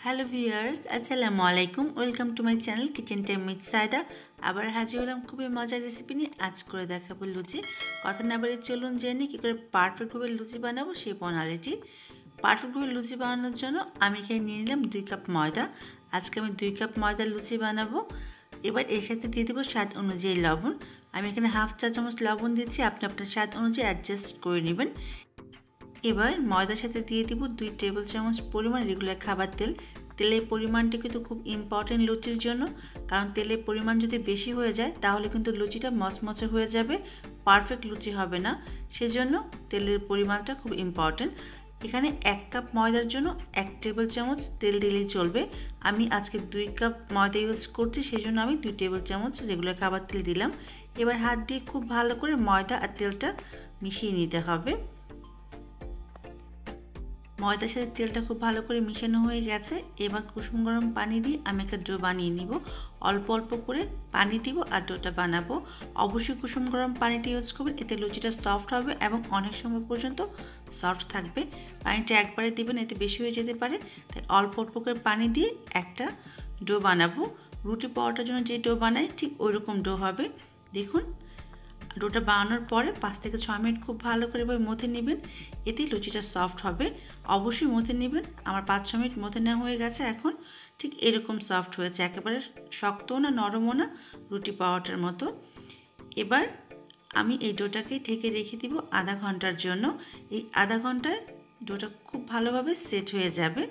Hello viewers, আসসালামু আলাইকুম। Welcome to my channel kitchen time with Saida. আবার হাজির হলাম খুবই মজার রেসিপি নিয়ে। আজ করে দেখাবো লুচি। কথা না বাড়িয়ে চলুন জেনে কী করে পারফেক্টভাবে লুচি বানাবো সেই প্রণালীটি। পারফেক্টভাবে লুচি বানানোর জন্য আমি এখানে নিয়ে নিলাম 2 কাপ ময়দা। আজকে আমি 2 কাপ ময়দার লুচি বানাবো। এবার এর সাথে দিয়ে দেবো স্বাদ অনুযায়ী লবণ। আমি এখানে হাফ চা চামচ লবণ দিচ্ছি, আপনি আপনার স্বাদ অনুযায়ী অ্যাডজাস্ট করে নেবেন। এবার ময়দার সাথে দিয়ে দিব 2 টেবিল চামচ পরিমাণ রেগুলার খাবার তেল। তেলের পরিমাণটা কিন্তু খুব ইম্পর্টেন্ট লুচির জন্য, কারণ তেলের পরিমাণ যদি বেশি হয়ে যায় তাহলে কিন্তু লুচিটা মচমচে হয়ে যাবে, পারফেক্ট লুচি হবে না। সেজন্য তেলের পরিমাণটা খুব ইম্পর্টেন্ট। এখানে 1 কাপ ময়দার জন্য 1 টেবিল চামচ তেল দিলেই চলবে। আমি আজকে 2 কাপ ময়দা ইউজ করছি, সেই জন্য আমি 2 টেবিল চামচ রেগুলার খাবার তেল দিলাম। এবার হাত দিয়ে খুব ভালো করে ময়দা আর তেলটা মিশিয়ে নিতে হবে। ময়দার সাথে তেলটা খুব ভালো করে মিশানো হয়ে গেছে। এবার কুসুম গরম পানি দিয়ে আমি একটা ডো বানিয়ে নিব। অল্প অল্প করে পানি দিব আর ডোটা বানাবো। অবশ্যই কুসুম গরম পানিটা ইউজ করবেন, এতে লুচিটা সফট হবে এবং অনেক সময় পর্যন্ত সফট থাকবে। পানিটা একবারে দিবেন, এতে বেশি হয়ে যেতে পারে, তাই অল্প অল্প করে পানি দিয়ে একটা ডো বানাবো। রুটি পরোটার জন্য যে ডো বানাই ঠিক ওই রকম ডো হবে। দেখুন, ডোটা বানানোর পরে 5 থেকে 6 মিনিট খুব ভালো করে মথে নেবেন, এতে লুচিটা সফট হবে। অবশ্যই মথে নেবেন। আমার 5-6 মিনিট মথে নেওয়া হয়ে গেছে। এখন ঠিক এরকম সফট হয়েছে, একেবারে শক্তও না নরমও না, রুটি পাওয়াটার মতো। এবার আমি এই ডোটাকে ঢেকে রেখে দিব আধা ঘন্টার জন্য। এই আধা ঘন্টায় ডোটা খুব ভালোভাবে সেট হয়ে যাবে।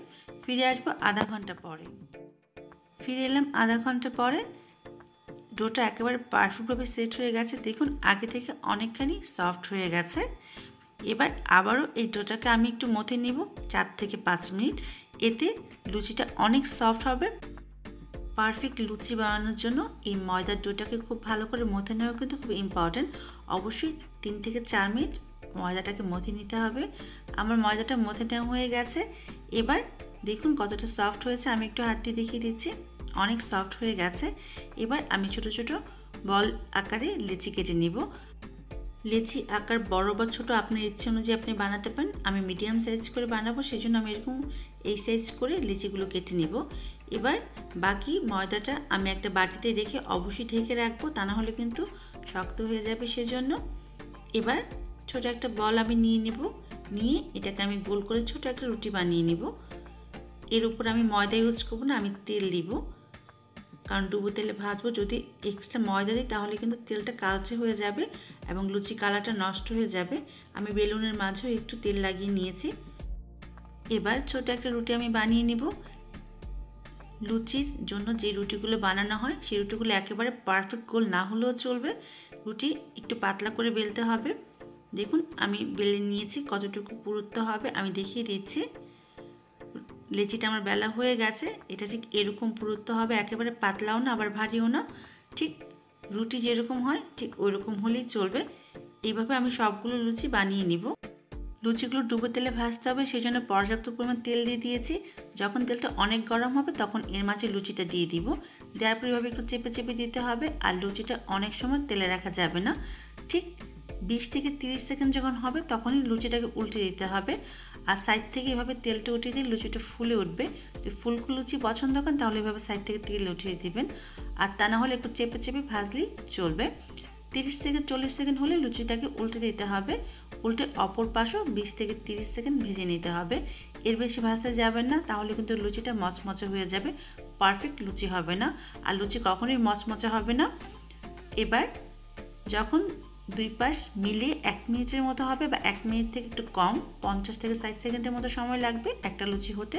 ফিরে আসবো আধা ঘন্টা পরে। ফিরে এলাম আধা ঘন্টা পরে। ডোটা একেবারে পারফেক্টভাবে সেট হয়ে গেছে। দেখুন, আগে থেকে অনেকখানি সফট হয়ে গেছে। এবার আবারও এই ডোটাকে আমি একটু মথে নিব 4 থেকে 5 মিনিট, এতে লুচিটা অনেক সফট হবে। পারফেক্ট লুচি বানানোর জন্য এই ময়দার ডোটাকে খুব ভালো করে মথে নেওয়া কিন্তু খুব ইম্পর্টেন্ট। অবশ্যই 3 থেকে 4 মিনিট ময়দাটাকে মথে নিতে হবে। আমার ময়দাটা মথে নেওয়া হয়ে গেছে। এবার দেখুন কতটা সফট হয়েছে, আমি একটু হাত দিয়ে দেখিয়ে দিচ্ছি, অনেক সফট হয়ে গেছে। এবার আমি ছোট ছোট বল আকারে লেচি কেটে নিব। লেচি আকার বড় বা ছোট আপনার ইচ্ছে অনুযায়ী আপনি বানাতে পারেন। আমি মিডিয়াম সাইজ করে বানাবো, সেই জন্য আমি এরকম এই সাইজ করে লেচিগুলো কেটে নিব। এবার বাকি ময়দাটা আমি একটা বাটিতে রেখে অবশ্যই ঢেকে রাখবো, তা না হলে কিন্তু শক্ত হয়ে যাবে। সেজন্য এবার ছোট একটা বল আমি নিয়ে নিব, নিয়ে এটাকে আমি গোল করে ছোট একটা রুটি বানিয়ে নিব। এর উপর আমি ময়দা ইউজ করবো না, আমি তেল দিব, কারণ ডুবো তেলে ভাজবো। যদি এক্সট্রা ময়দা দিই তাহলে কিন্তু তেলটা কালচে হয়ে যাবে এবং লুচি কালারটা নষ্ট হয়ে যাবে। আমি বেলুনের মাঝেও একটু তেল লাগিয়ে নিয়েছি। এবার ছোট একটা রুটি আমি বানিয়ে নিব। লুচির জন্য যে রুটিগুলো বানানো হয় সেই রুটিগুলো একেবারে পারফেক্ট গোল না হলেও চলবে, রুটি একটু পাতলা করে বেলতে হবে। দেখুন, আমি বেলে নিয়েছি, কতটুকু পুরুত্ব হবে আমি দেখিয়ে দিচ্ছি। লেচিটা আমার বেলা হয়ে গেছে, এটা ঠিক এরকম পুরুত্ব হবে, একেবারে পাতলাও না আবার ভারীও না, ঠিক রুটি যেরকম হয় ঠিক ওই রকম হলেই চলবে। এইভাবে আমি সবগুলো লুচি বানিয়ে নিব। লুচিগুলো ডুবো তেলে ভাজতে হবে, সেই জন্য পর্যাপ্ত পরিমাণ তেল দিয়ে দিয়েছি। যখন তেলটা অনেক গরম হবে তখন এর মাঝে লুচিটা দিয়ে দিব। দেওয়ার পর এভাবে একটু চেপে চেপে দিতে হবে। আর লুচিটা অনেক সময় তেলে রাখা যাবে না। ঠিক 20 থেকে 30 সেকেন্ড যখন হবে তখনই লুচিটাকে উল্টে দিতে হবে। আর সাইড থেকে এভাবে তেলটা উঠিয়ে দিয়ে লুচিটা ফুলে উঠবে। যদি ফুলকো লুচি পছন্দ করেন তাহলে এভাবে সাইড থেকে তেল উঠিয়ে দিবেন, আর তা না হলে একটু চেপে চেপে ভাজলেই চলবে। 30 থেকে 40 সেকেন্ড হলে লুচিটাকে উল্টে দিতে হবে। উল্টে অপর পাশও 20 থেকে 30 সেকেন্ড ভেজে নিতে হবে। এর বেশি ভাজতে যাবেন না, তাহলে কিন্তু লুচিটা মচমচে হয়ে যাবে, পারফেক্ট লুচি হবে না। আর লুচি কখনোই মচমচে হবে না। এবার যখন দুই পাশ মিলিয়ে 1 মিনিটের মতো হবে, বা 1 মিনিট থেকে একটু কম, 50 থেকে 60 সেকেন্ডের মতো সময় লাগবে একটা লুচি হতে।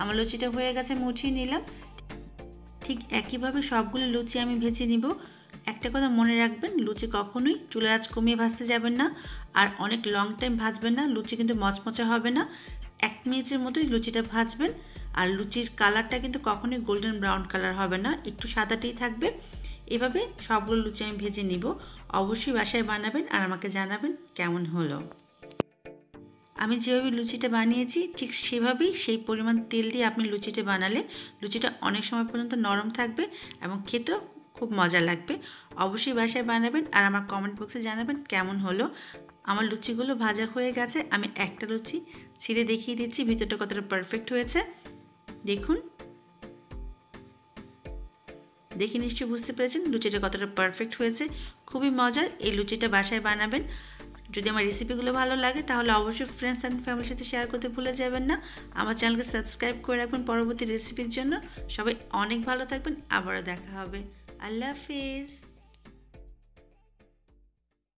আমার লুচিটা হয়ে গেছে, আমি উঠিয়ে নিলাম। ঠিক একইভাবে সবগুলো লুচি আমি ভেজে নিব। একটা কথা মনে রাখবেন, লুচি কখনোই চুলার আঁচ কমিয়ে ভাজতে যাবেন না, আর অনেক লং টাইম ভাজবেন না, লুচি কিন্তু মচমচে হবে না। 1 মিনিটের মতোই লুচিটা ভাজবেন। আর লুচির কালারটা কিন্তু কখনোই গোল্ডেন ব্রাউন কালার হবে না, একটু সাদাটাই থাকবে। এভাবে সবগুলো লুচি আমি ভেজে নিব। অবশ্যই বাসায় বানাবেন আর আমাকে জানাবেন কেমন হলো। আমি যেভাবে লুচিটা বানিয়েছি ঠিক সেভাবেই সেই পরিমাণ তেল দিয়ে আপনি লুচিটা বানালে লুচিটা অনেক সময় পর্যন্ত নরম থাকবে এবং খেতেও খুব মজা লাগবে। অবশ্যই বাসায় বানাবেন আর আমার কমেন্ট বক্সে জানাবেন কেমন হলো। আমার লুচিগুলো ভাজা হয়ে গেছে, আমি একটা লুচি ছিঁড়ে দেখিয়ে দিচ্ছি ভিতরটা কতটা পারফেক্ট হয়েছে। দেখুন, দেখে নিশ্চয়ই বুঝতে পেরেছেন লুচিটা কতটা পারফেক্ট হয়েছে। খুবই মজার, এই লুচিটা বাসায় বানাবেন। যদি আমার রেসিপিগুলো ভালো লাগে তাহলে অবশ্যই ফ্রেন্ডস অ্যান্ড ফ্যামিলির সাথে শেয়ার করতে ভুলে যাবেন না। আমার চ্যানেলকে সাবস্ক্রাইব করে রাখবেন পরবর্তী রেসিপির জন্য। সবাই অনেক ভালো থাকবেন, আবারও দেখা হবে। আল্লাহ হাফিজ।